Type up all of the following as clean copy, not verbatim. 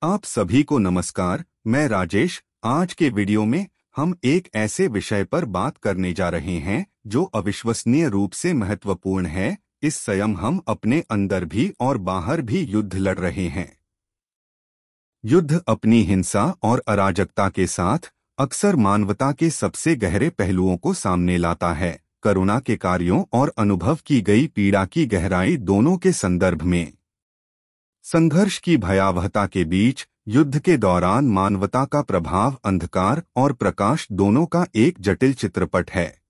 आप सभी को नमस्कार। मैं राजेश। आज के वीडियो में हम एक ऐसे विषय पर बात करने जा रहे हैं जो अविश्वसनीय रूप से महत्वपूर्ण है। इस स्वयं हम अपने अंदर भी और बाहर भी युद्ध लड़ रहे हैं। युद्ध अपनी हिंसा और अराजकता के साथ अक्सर मानवता के सबसे गहरे पहलुओं को सामने लाता है। करुणा के कार्यों और अनुभव की गई पीड़ा की गहराई दोनों के संदर्भ में संघर्ष की भयावहता के बीच युद्ध के दौरान मानवता का प्रभाव अंधकार और प्रकाश दोनों का एक जटिल चित्रपट है।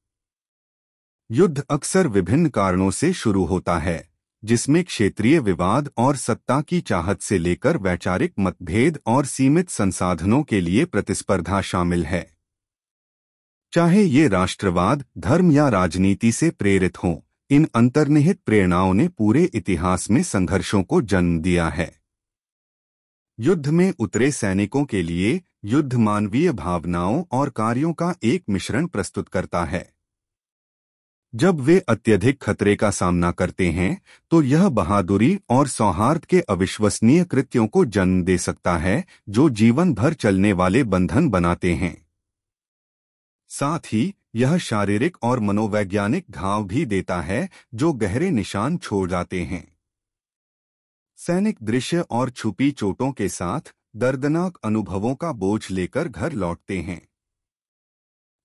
युद्ध अक्सर विभिन्न कारणों से शुरू होता है, जिसमें क्षेत्रीय विवाद और सत्ता की चाहत से लेकर वैचारिक मतभेद और सीमित संसाधनों के लिए प्रतिस्पर्धा शामिल है। चाहे ये राष्ट्रवाद, धर्म या राजनीति से प्रेरित हों, इन अंतर्निहित प्रेरणाओं ने पूरे इतिहास में संघर्षों को जन्म दिया है। युद्ध में उतरे सैनिकों के लिए युद्ध मानवीय भावनाओं और कार्यों का एक मिश्रण प्रस्तुत करता है। जब वे अत्यधिक खतरे का सामना करते हैं तो यह बहादुरी और सौहार्द के अविश्वसनीय कृत्यों को जन्म दे सकता है, जो जीवन भर चलने वाले बंधन बनाते हैं। साथ ही यह शारीरिक और मनोवैज्ञानिक घाव भी देता है, जो गहरे निशान छोड़ जाते हैं। सैनिक दृश्य और छुपी चोटों के साथ दर्दनाक अनुभवों का बोझ लेकर घर लौटते हैं।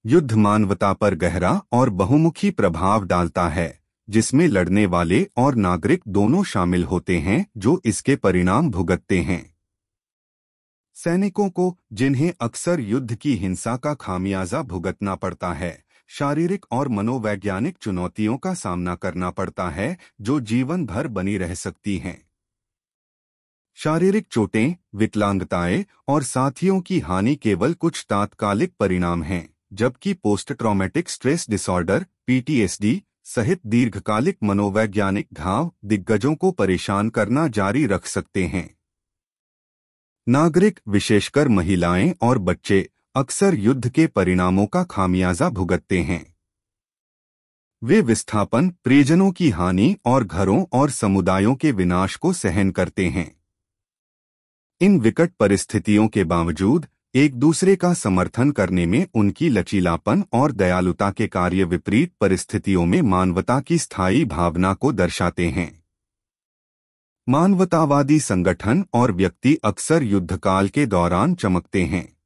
युद्ध मानवता पर गहरा और बहुमुखी प्रभाव डालता है, जिसमें लड़ने वाले और नागरिक दोनों शामिल होते हैं, जो इसके परिणाम भुगतते हैं। सैनिकों को, जिन्हें अक्सर युद्ध की हिंसा का खामियाजा भुगतना पड़ता है, शारीरिक और मनोवैज्ञानिक चुनौतियों का सामना करना पड़ता है, जो जीवन भर बनी रह सकती हैं। शारीरिक चोटें, विकलांगताएं और साथियों की हानि केवल कुछ तात्कालिक परिणाम हैं, जबकि post traumatic stress disorder (PTSD) सहित दीर्घकालिक मनोवैज्ञानिक घाव दिग्गजों को परेशान करना जारी रख सकते हैं। नागरिक, विशेषकर महिलाएं और बच्चे, अक्सर युद्ध के परिणामों का खामियाजा भुगतते हैं। वे विस्थापन, परिजनों की हानि और घरों और समुदायों के विनाश को सहन करते हैं। इन विकट परिस्थितियों के बावजूद एक दूसरे का समर्थन करने में उनकी लचीलापन और दयालुता के कार्य विपरीत परिस्थितियों में मानवता की स्थायी भावना को दर्शाते हैं। मानवतावादी संगठन और व्यक्ति अक्सर युद्धकाल के दौरान चमकते हैं।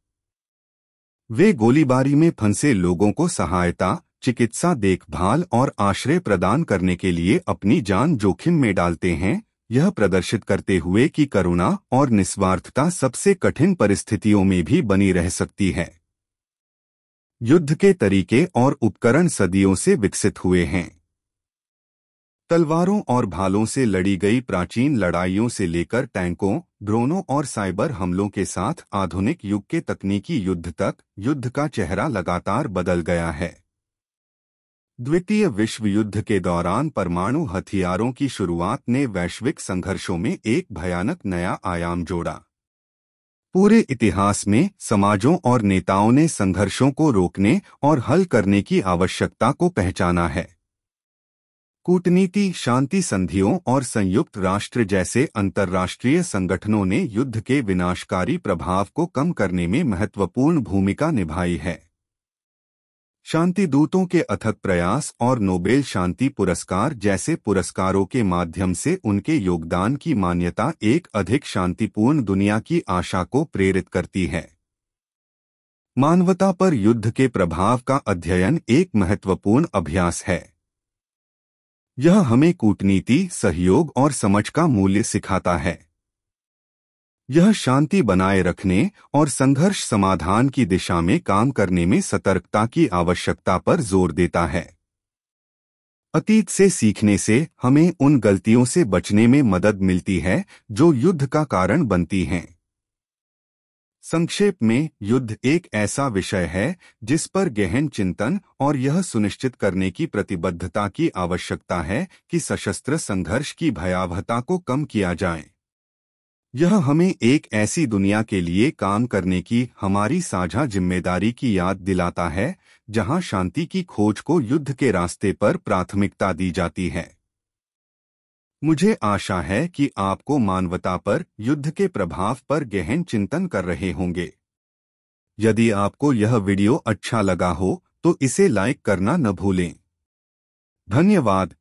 वे गोलीबारी में फंसे लोगों को सहायता, चिकित्सा देखभाल और आश्रय प्रदान करने के लिए अपनी जान जोखिम में डालते हैं, यह प्रदर्शित करते हुए कि करुणा और निस्वार्थता सबसे कठिन परिस्थितियों में भी बनी रह सकती है। युद्ध के तरीके और उपकरण सदियों से विकसित हुए हैं। तलवारों और भालों से लड़ी गई प्राचीन लड़ाइयों से लेकर टैंकों, ड्रोनों और साइबर हमलों के साथ आधुनिक युग के तकनीकी युद्ध तक, युद्ध का चेहरा लगातार बदल गया है। द्वितीय विश्व युद्ध के दौरान परमाणु हथियारों की शुरुआत ने वैश्विक संघर्षों में एक भयानक नया आयाम जोड़ा। पूरे इतिहास में समाजों और नेताओं ने संघर्षों को रोकने और हल करने की आवश्यकता को पहचाना है। कूटनीति, शांति संधियों और संयुक्त राष्ट्र जैसे अंतर्राष्ट्रीय संगठनों ने युद्ध के विनाशकारी प्रभाव को कम करने में महत्वपूर्ण भूमिका निभाई है। शांति दूतों के अथक प्रयास और नोबेल शांति पुरस्कार जैसे पुरस्कारों के माध्यम से उनके योगदान की मान्यता एक अधिक शांतिपूर्ण दुनिया की आशा को प्रेरित करती है। मानवता पर युद्ध के प्रभाव का अध्ययन एक महत्वपूर्ण अभ्यास है। यह हमें कूटनीति, सहयोग और समझ का मूल्य सिखाता है। यह शांति बनाए रखने और संघर्ष समाधान की दिशा में काम करने में सतर्कता की आवश्यकता पर जोर देता है। अतीत से सीखने से हमें उन गलतियों से बचने में मदद मिलती है जो युद्ध का कारण बनती हैं। संक्षेप में, युद्ध एक ऐसा विषय है जिस पर गहन चिंतन और यह सुनिश्चित करने की प्रतिबद्धता की आवश्यकता है कि सशस्त्र संघर्ष की भयावहता को कम किया जाए। यह हमें एक ऐसी दुनिया के लिए काम करने की हमारी साझा जिम्मेदारी की याद दिलाता है, जहां शांति की खोज को युद्ध के रास्ते पर प्राथमिकता दी जाती है। मुझे आशा है कि आपको मानवता पर युद्ध के प्रभाव पर गहन चिंतन कर रहे होंगे। यदि आपको यह वीडियो अच्छा लगा हो तो इसे लाइक करना न भूलें। धन्यवाद।